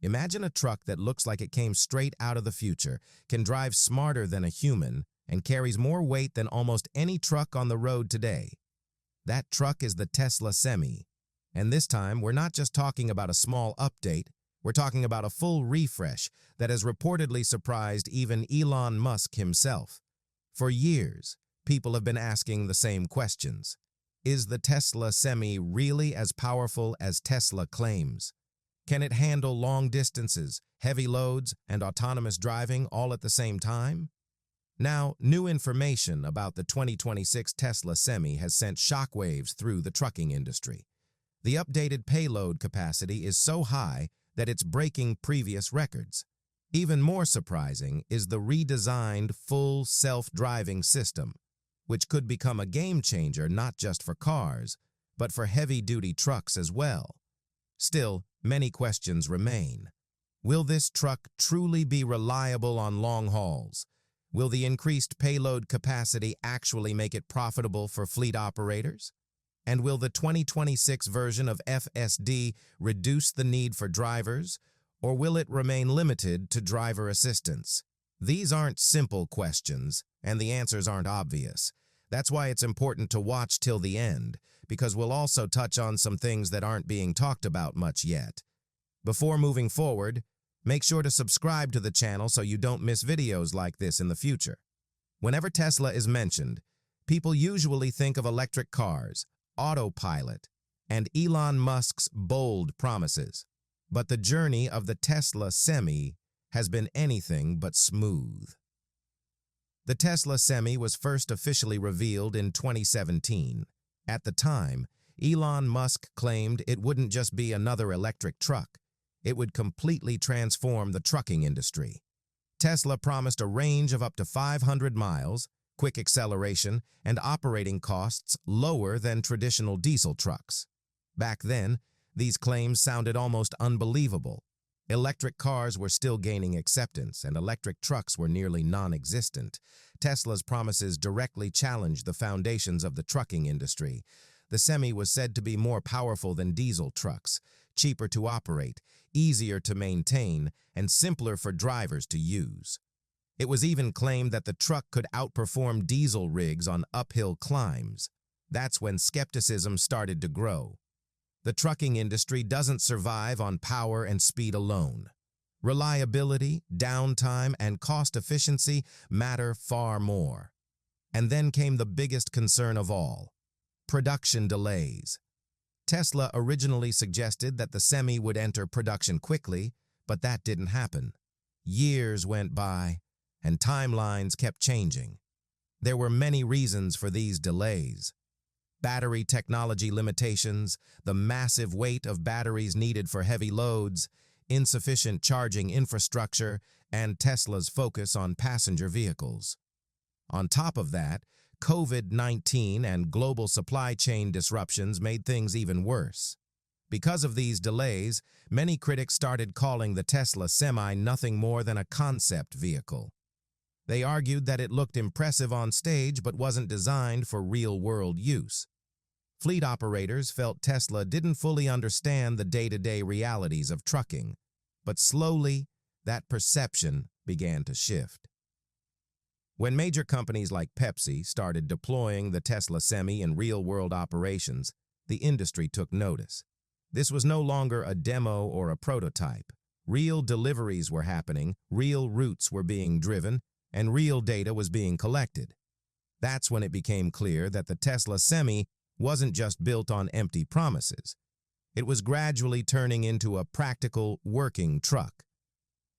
Imagine a truck that looks like it came straight out of the future, can drive smarter than a human, and carries more weight than almost any truck on the road today. That truck is the Tesla Semi. And this time, we're not just talking about a small update, we're talking about a full refresh that has reportedly surprised even Elon Musk himself. For years, people have been asking the same questions. Is the Tesla Semi really as powerful as Tesla claims? Can it handle long distances, heavy loads, and autonomous driving all at the same time? Now, new information about the 2026 Tesla Semi has sent shockwaves through the trucking industry. The updated payload capacity is so high that it's breaking previous records. Even more surprising is the redesigned full self-driving system, which could become a game-changer not just for cars, but for heavy-duty trucks as well. Still, many questions remain. Will this truck truly be reliable on long hauls? Will the increased payload capacity actually make it profitable for fleet operators? And will the 2026 version of FSD reduce the need for drivers, or will it remain limited to driver assistance? These aren't simple questions, and the answers aren't obvious. That's why it's important to watch till the end, because we'll also touch on some things that aren't being talked about much yet. Before moving forward, make sure to subscribe to the channel so you don't miss videos like this in the future. Whenever Tesla is mentioned, people usually think of electric cars, autopilot, and Elon Musk's bold promises. But the journey of the Tesla Semi has been anything but smooth. The Tesla Semi was first officially revealed in 2017. At the time, Elon Musk claimed it wouldn't just be another electric truck. It would completely transform the trucking industry. Tesla promised a range of up to 500 miles, quick acceleration, and operating costs lower than traditional diesel trucks. Back then, these claims sounded almost unbelievable. Electric cars were still gaining acceptance, and electric trucks were nearly non-existent. Tesla's promises directly challenged the foundations of the trucking industry. The Semi was said to be more powerful than diesel trucks, cheaper to operate, easier to maintain, and simpler for drivers to use. It was even claimed that the truck could outperform diesel rigs on uphill climbs. That's when skepticism started to grow. The trucking industry doesn't survive on power and speed alone. Reliability, downtime, and cost efficiency matter far more. And then came the biggest concern of all: production delays. Tesla originally suggested that the Semi would enter production quickly, but that didn't happen. Years went by, and timelines kept changing. There were many reasons for these delays. Battery technology limitations, the massive weight of batteries needed for heavy loads, insufficient charging infrastructure, and Tesla's focus on passenger vehicles. On top of that, COVID-19 and global supply chain disruptions made things even worse. Because of these delays, many critics started calling the Tesla Semi nothing more than a concept vehicle. They argued that it looked impressive on stage but wasn't designed for real-world use. Fleet operators felt Tesla didn't fully understand the day-to-day realities of trucking, but slowly, that perception began to shift. When major companies like Pepsi started deploying the Tesla Semi in real-world operations, the industry took notice. This was no longer a demo or a prototype. Real deliveries were happening, real routes were being driven, and real data was being collected. That's when it became clear that the Tesla Semi wasn't just built on empty promises. It was gradually turning into a practical, working truck.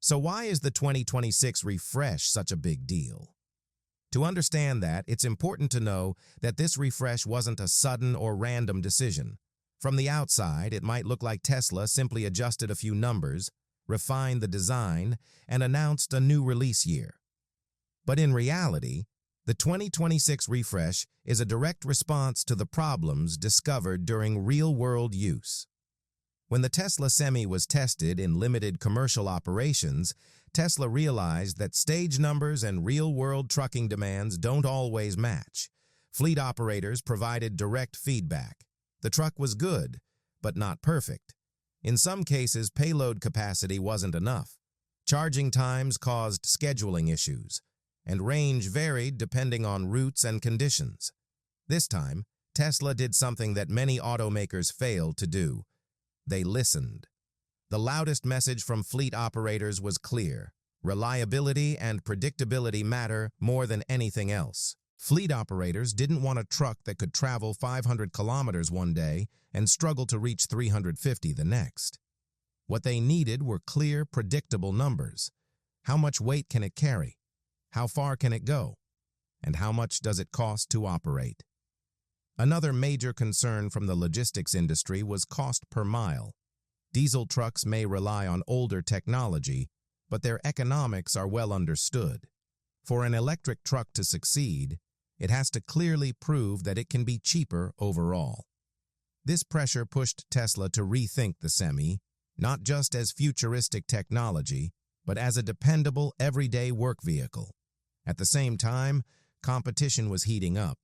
So why is the 2026 refresh such a big deal? To understand that, it's important to know that this refresh wasn't a sudden or random decision. From the outside, it might look like Tesla simply adjusted a few numbers, refined the design, and announced a new release year. But in reality, the 2026 refresh is a direct response to the problems discovered during real-world use. When the Tesla Semi was tested in limited commercial operations, Tesla realized that stage numbers and real-world trucking demands don't always match. Fleet operators provided direct feedback. The truck was good, but not perfect. In some cases, payload capacity wasn't enough. Charging times caused scheduling issues, and range varied depending on routes and conditions. This time, Tesla did something that many automakers failed to do. They listened. The loudest message from fleet operators was clear. Reliability and predictability matter more than anything else. Fleet operators didn't want a truck that could travel 500 kilometers one day and struggle to reach 350 the next. What they needed were clear, predictable numbers. How much weight can it carry? How far can it go? And how much does it cost to operate? Another major concern from the logistics industry was cost per mile. Diesel trucks may rely on older technology, but their economics are well understood. For an electric truck to succeed, it has to clearly prove that it can be cheaper overall. This pressure pushed Tesla to rethink the Semi, not just as futuristic technology, but as a dependable, everyday work vehicle. At the same time, competition was heating up.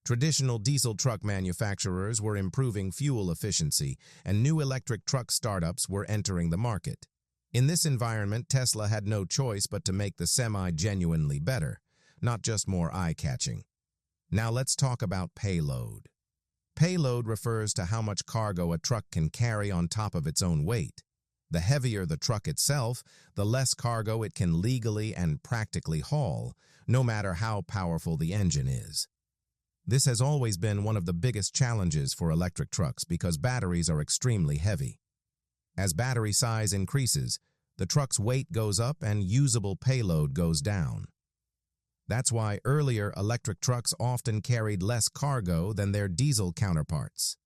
Traditional diesel truck manufacturers were improving fuel efficiency, and new electric truck startups were entering the market. In this environment, Tesla had no choice but to make the Semi genuinely better, not just more eye-catching. Now let's talk about payload. Payload refers to how much cargo a truck can carry on top of its own weight. The heavier the truck itself, the less cargo it can legally and practically haul, no matter how powerful the engine is. This has always been one of the biggest challenges for electric trucks because batteries are extremely heavy. As battery size increases, the truck's weight goes up and usable payload goes down. That's why earlier electric trucks often carried less cargo than their diesel counterparts.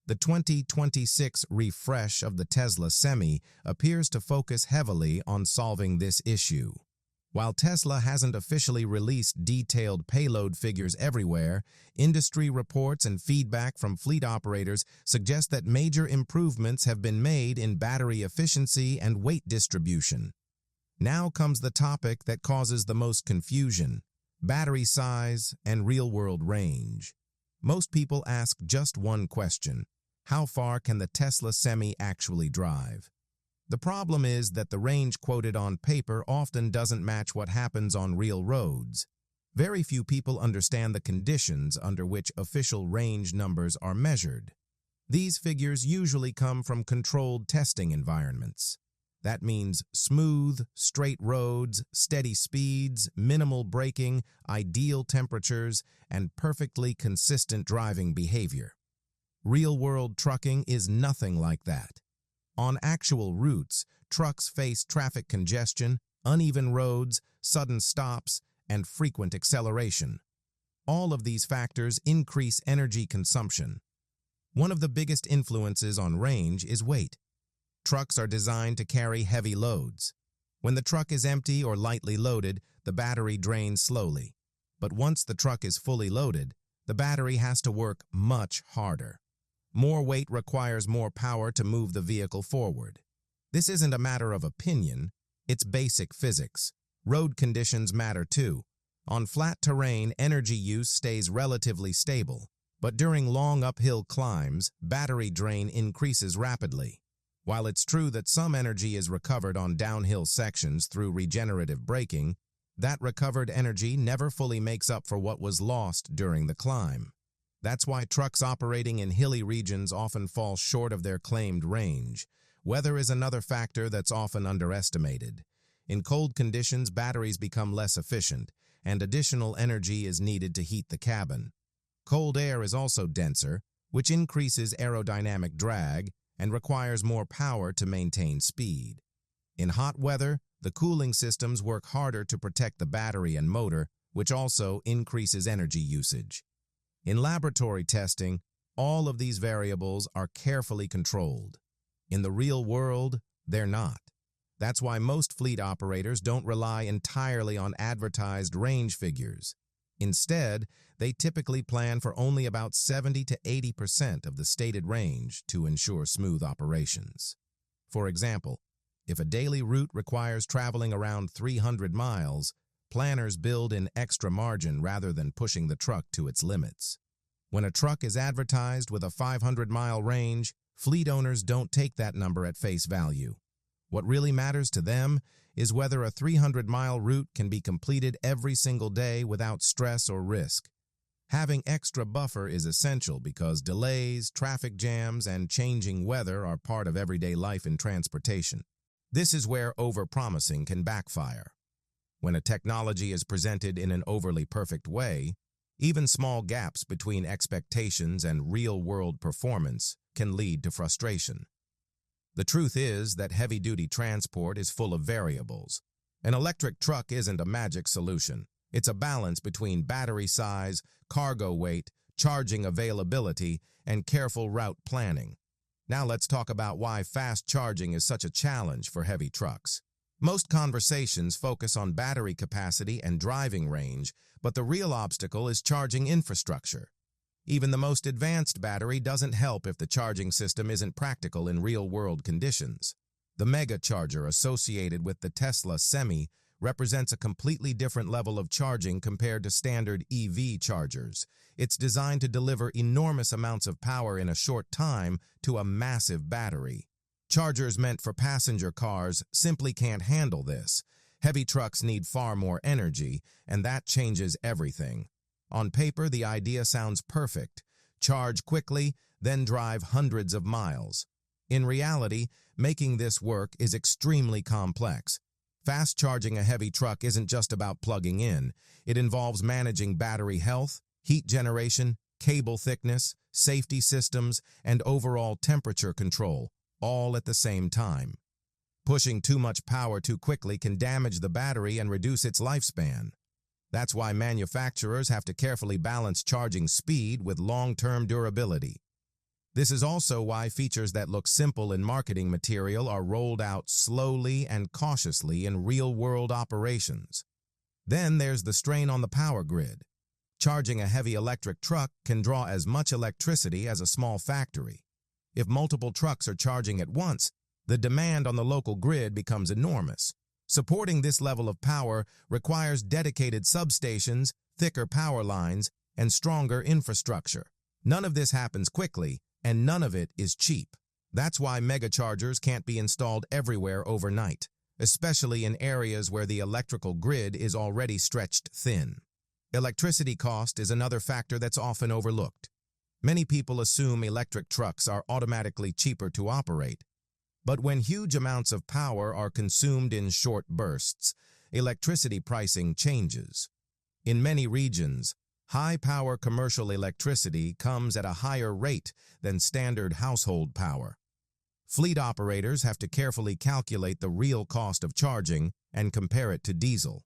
The 2026 refresh of the Tesla Semi appears to focus heavily on solving this issue. While Tesla hasn't officially released detailed payload figures everywhere, industry reports and feedback from fleet operators suggest that major improvements have been made in battery efficiency and weight distribution. Now comes the topic that causes the most confusion: battery size and real-world range. Most people ask just one question: how far can the Tesla Semi actually drive? The problem is that the range quoted on paper often doesn't match what happens on real roads. Very few people understand the conditions under which official range numbers are measured. These figures usually come from controlled testing environments. That means smooth, straight roads, steady speeds, minimal braking, ideal temperatures, and perfectly consistent driving behavior. Real-world trucking is nothing like that. On actual routes, trucks face traffic congestion, uneven roads, sudden stops, and frequent acceleration. All of these factors increase energy consumption. One of the biggest influences on range is weight. Trucks are designed to carry heavy loads. When the truck is empty or lightly loaded, the battery drains slowly. But once the truck is fully loaded, the battery has to work much harder. More weight requires more power to move the vehicle forward. This isn't a matter of opinion, it's basic physics. Road conditions matter too. On flat terrain, energy use stays relatively stable, but during long uphill climbs, battery drain increases rapidly. While it's true that some energy is recovered on downhill sections through regenerative braking, that recovered energy never fully makes up for what was lost during the climb. That's why trucks operating in hilly regions often fall short of their claimed range. Weather is another factor that's often underestimated. In cold conditions, batteries become less efficient, and additional energy is needed to heat the cabin. Cold air is also denser, which increases aerodynamic drag and requires more power to maintain speed. In hot weather, the cooling systems work harder to protect the battery and motor, which also increases energy usage. In laboratory testing, all of these variables are carefully controlled. In the real world, they're not. That's why most fleet operators don't rely entirely on advertised range figures. Instead, they typically plan for only about 70 to 80% of the stated range to ensure smooth operations. For example, if a daily route requires traveling around 300 miles, planners build in extra margin rather than pushing the truck to its limits. When a truck is advertised with a 500-mile range, Fleet owners don't take that number at face value. What really matters to them is whether a 300-mile route can be completed every single day without stress or risk. Having extra buffer is essential because delays, traffic jams, and changing weather are part of everyday life in transportation. This is where overpromising can backfire. When a technology is presented in an overly perfect way, even small gaps between expectations and real-world performance can lead to frustration. The truth is that heavy-duty transport is full of variables. An electric truck isn't a magic solution. It's a balance between battery size, cargo weight, charging availability, and careful route planning. Now let's talk about why fast charging is such a challenge for heavy trucks. Most conversations focus on battery capacity and driving range, but the real obstacle is charging infrastructure. Even the most advanced battery doesn't help if the charging system isn't practical in real-world conditions. The mega charger associated with the Tesla Semi represents a completely different level of charging compared to standard EV chargers. It's designed to deliver enormous amounts of power in a short time to a massive battery. Chargers meant for passenger cars simply can't handle this. Heavy trucks need far more energy, and that changes everything. On paper, the idea sounds perfect. Charge quickly, then drive hundreds of miles. In reality, making this work is extremely complex. Fast charging a heavy truck isn't just about plugging in. It involves managing battery health, heat generation, cable thickness, safety systems, and overall temperature control, all at the same time. Pushing too much power too quickly can damage the battery and reduce its lifespan. That's why manufacturers have to carefully balance charging speed with long-term durability. This is also why features that look simple in marketing material are rolled out slowly and cautiously in real-world operations. Then there's the strain on the power grid. Charging a heavy electric truck can draw as much electricity as a small factory. If multiple trucks are charging at once, the demand on the local grid becomes enormous. Supporting this level of power requires dedicated substations, thicker power lines, and stronger infrastructure. None of this happens quickly, and none of it is cheap. That's why megachargers can't be installed everywhere overnight, especially in areas where the electrical grid is already stretched thin. Electricity cost is another factor that's often overlooked. Many people assume electric trucks are automatically cheaper to operate. But when huge amounts of power are consumed in short bursts, electricity pricing changes. In many regions, high-power commercial electricity comes at a higher rate than standard household power. Fleet operators have to carefully calculate the real cost of charging and compare it to diesel.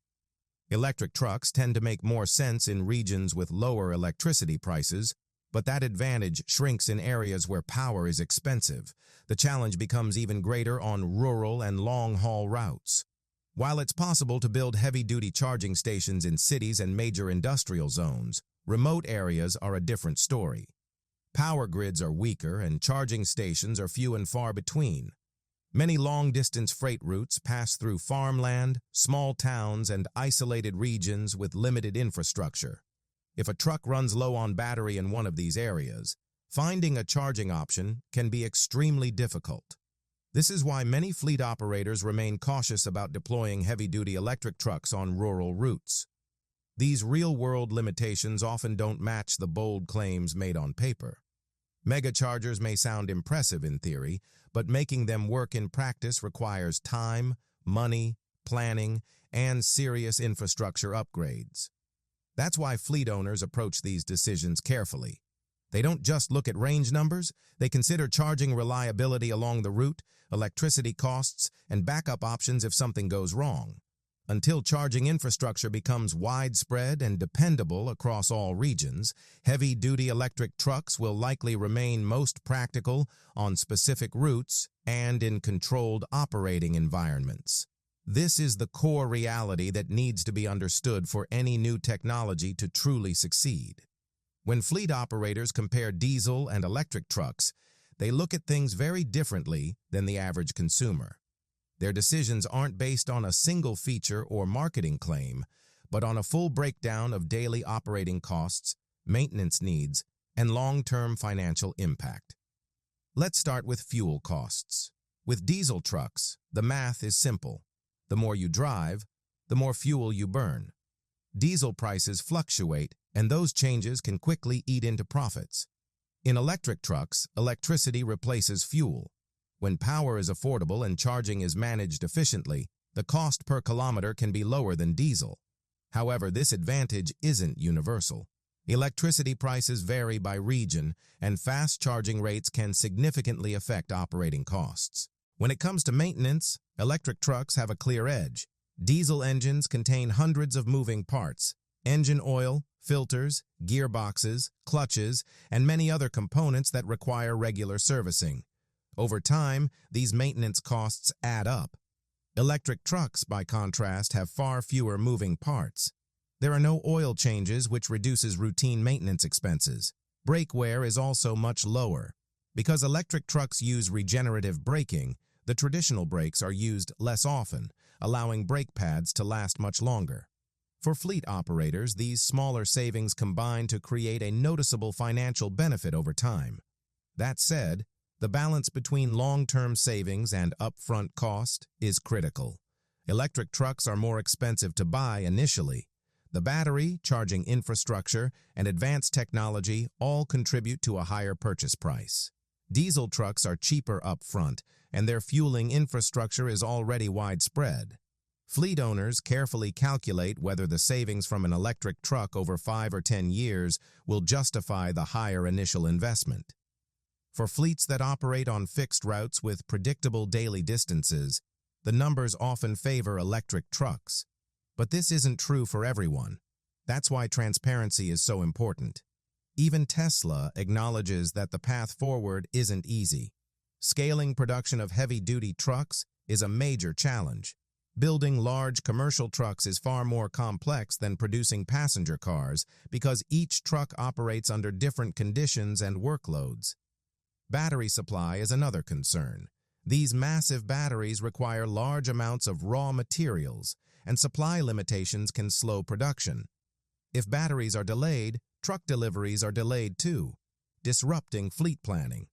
Electric trucks tend to make more sense in regions with lower electricity prices, but that advantage shrinks in areas where power is expensive. The challenge becomes even greater on rural and long-haul routes. While it's possible to build heavy-duty charging stations in cities and major industrial zones, remote areas are a different story. Power grids are weaker and charging stations are few and far between. Many long-distance freight routes pass through farmland, small towns, and isolated regions with limited infrastructure. If a truck runs low on battery in one of these areas, finding a charging option can be extremely difficult. This is why many fleet operators remain cautious about deploying heavy-duty electric trucks on rural routes. These real-world limitations often don't match the bold claims made on paper. Megachargers may sound impressive in theory, but making them work in practice requires time, money, planning, and serious infrastructure upgrades. That's why fleet owners approach these decisions carefully. They don't just look at range numbers, they consider charging reliability along the route, electricity costs, and backup options if something goes wrong. Until charging infrastructure becomes widespread and dependable across all regions, heavy-duty electric trucks will likely remain most practical on specific routes and in controlled operating environments. This is the core reality that needs to be understood for any new technology to truly succeed. When fleet operators compare diesel and electric trucks, they look at things very differently than the average consumer. Their decisions aren't based on a single feature or marketing claim, but on a full breakdown of daily operating costs, maintenance needs, and long-term financial impact. Let's start with fuel costs. With diesel trucks, the math is simple. The more you drive, the more fuel you burn. Diesel prices fluctuate, and those changes can quickly eat into profits. In electric trucks, electricity replaces fuel. When power is affordable and charging is managed efficiently, the cost per kilometer can be lower than diesel. However, this advantage isn't universal. Electricity prices vary by region, and fast charging rates can significantly affect operating costs. When it comes to maintenance, electric trucks have a clear edge. Diesel engines contain hundreds of moving parts: engine oil, filters, gearboxes, clutches, and many other components that require regular servicing. Over time, these maintenance costs add up. Electric trucks, by contrast, have far fewer moving parts. There are no oil changes, which reduces routine maintenance expenses. Brake wear is also much lower. Because electric trucks use regenerative braking, the traditional brakes are used less often, allowing brake pads to last much longer. For fleet operators, these smaller savings combine to create a noticeable financial benefit over time. That said, the balance between long-term savings and upfront cost is critical. Electric trucks are more expensive to buy initially. The battery, charging infrastructure, and advanced technology all contribute to a higher purchase price. Diesel trucks are cheaper upfront, and their fueling infrastructure is already widespread. Fleet owners carefully calculate whether the savings from an electric truck over 5 or 10 years will justify the higher initial investment. For fleets that operate on fixed routes with predictable daily distances, the numbers often favor electric trucks. But this isn't true for everyone. That's why transparency is so important. Even Tesla acknowledges that the path forward isn't easy. Scaling production of heavy-duty trucks is a major challenge. Building large commercial trucks is far more complex than producing passenger cars because each truck operates under different conditions and workloads. Battery supply is another concern. These massive batteries require large amounts of raw materials, and supply limitations can slow production. If batteries are delayed, truck deliveries are delayed too, disrupting fleet planning.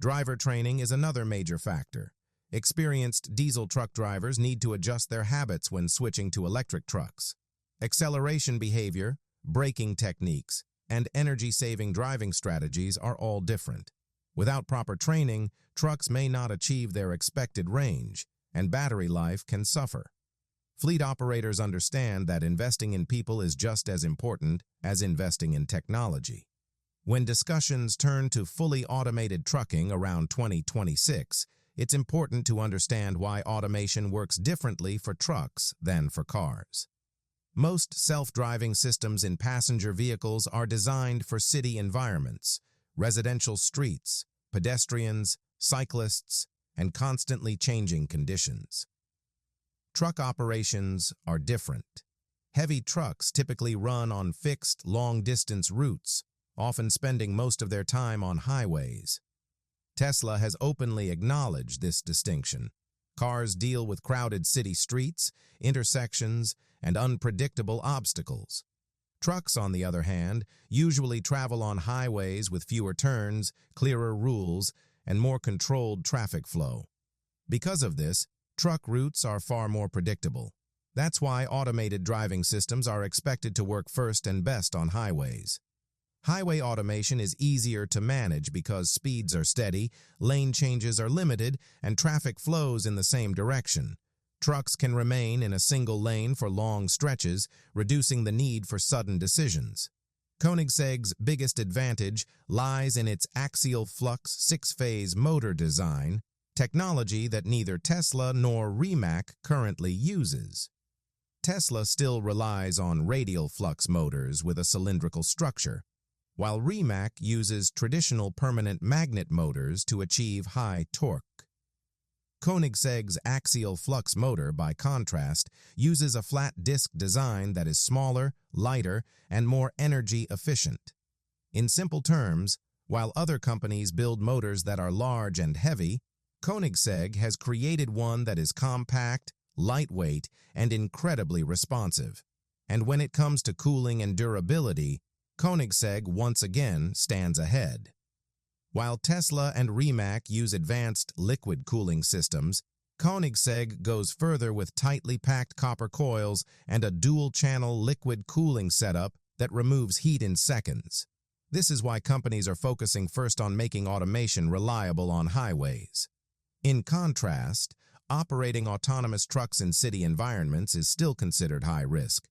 Driver training is another major factor. Experienced diesel truck drivers need to adjust their habits when switching to electric trucks. Acceleration behavior, braking techniques, and energy-saving driving strategies are all different. Without proper training, trucks may not achieve their expected range, and battery life can suffer. Fleet operators understand that investing in people is just as important as investing in technology. When discussions turn to fully automated trucking around 2026, it's important to understand why automation works differently for trucks than for cars. Most self-driving systems in passenger vehicles are designed for city environments, residential streets, pedestrians, cyclists, and constantly changing conditions. Truck operations are different. Heavy trucks typically run on fixed, long-distance routes, often spending most of their time on highways. Tesla has openly acknowledged this distinction. Cars deal with crowded city streets, intersections, and unpredictable obstacles. Trucks, on the other hand, usually travel on highways with fewer turns, clearer rules, and more controlled traffic flow. Because of this, truck routes are far more predictable. That's why automated driving systems are expected to work first and best on highways. Highway automation is easier to manage because speeds are steady, lane changes are limited, and traffic flows in the same direction. Trucks can remain in a single lane for long stretches, reducing the need for sudden decisions. Koenigsegg's biggest advantage lies in its axial flux six-phase motor design, technology that neither Tesla nor Rimac currently uses. Tesla still relies on radial flux motors with a cylindrical structure, while Rimac uses traditional permanent magnet motors to achieve high torque. Koenigsegg's axial flux motor, by contrast, uses a flat disc design that is smaller, lighter, and more energy efficient. In simple terms, while other companies build motors that are large and heavy, Koenigsegg has created one that is compact, lightweight, and incredibly responsive. And when it comes to cooling and durability, Koenigsegg once again stands ahead. While Tesla and Rimac use advanced liquid cooling systems, Koenigsegg goes further with tightly packed copper coils and a dual-channel liquid cooling setup that removes heat in seconds. This is why companies are focusing first on making automation reliable on highways. In contrast, operating autonomous trucks in city environments is still considered high risk.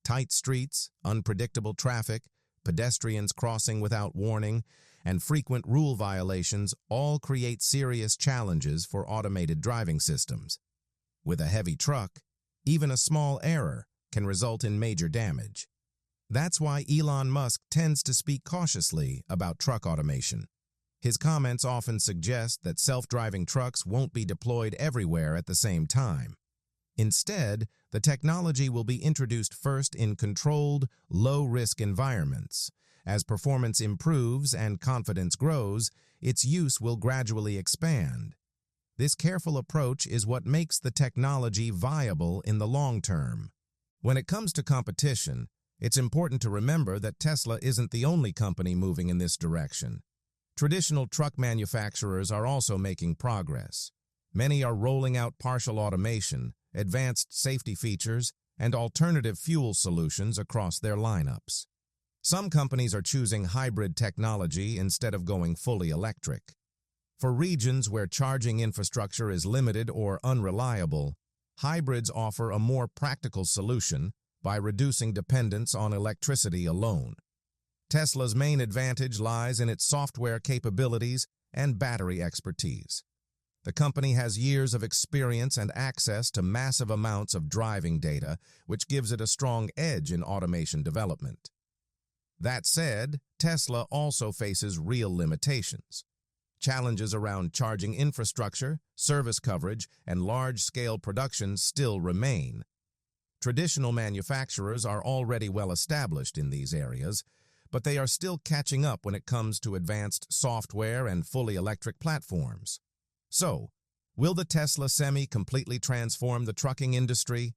Tight streets, unpredictable traffic, pedestrians crossing without warning, and frequent rule violations all create serious challenges for automated driving systems. With a heavy truck, even a small error can result in major damage. That's why Elon Musk tends to speak cautiously about truck automation. His comments often suggest that self-driving trucks won't be deployed everywhere at the same time. Instead, the technology will be introduced first in controlled, low-risk environments. As performance improves and confidence grows, its use will gradually expand. This careful approach is what makes the technology viable in the long term. When it comes to competition, it's important to remember that Tesla isn't the only company moving in this direction. Traditional truck manufacturers are also making progress. Many are rolling out partial automation, advanced safety features, and alternative fuel solutions across their lineups. Some companies are choosing hybrid technology instead of going fully electric. For regions where charging infrastructure is limited or unreliable, hybrids offer a more practical solution by reducing dependence on electricity alone. Tesla's main advantage lies in its software capabilities and battery expertise. The company has years of experience and access to massive amounts of driving data, which gives it a strong edge in automation development. That said, Tesla also faces real limitations. Challenges around charging infrastructure, service coverage, and large-scale production still remain. Traditional manufacturers are already well established in these areas, but they are still catching up when it comes to advanced software and fully electric platforms. So, will the Tesla Semi completely transform the trucking industry?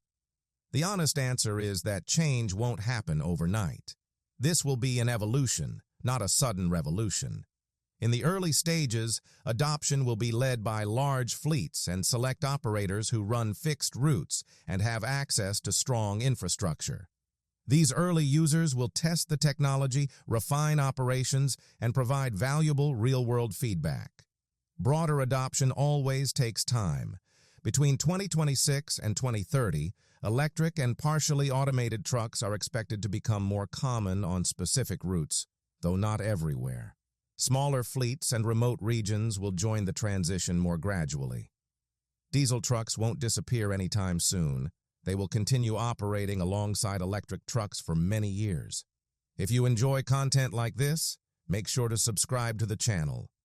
The honest answer is that change won't happen overnight. This will be an evolution, not a sudden revolution. In the early stages, adoption will be led by large fleets and select operators who run fixed routes and have access to strong infrastructure. These early users will test the technology, refine operations, and provide valuable real-world feedback. Broader adoption always takes time. Between 2026 and 2030, electric and partially automated trucks are expected to become more common on specific routes, though not everywhere. Smaller fleets and remote regions will join the transition more gradually. Diesel trucks won't disappear anytime soon. They will continue operating alongside electric trucks for many years. If you enjoy content like this, make sure to subscribe to the channel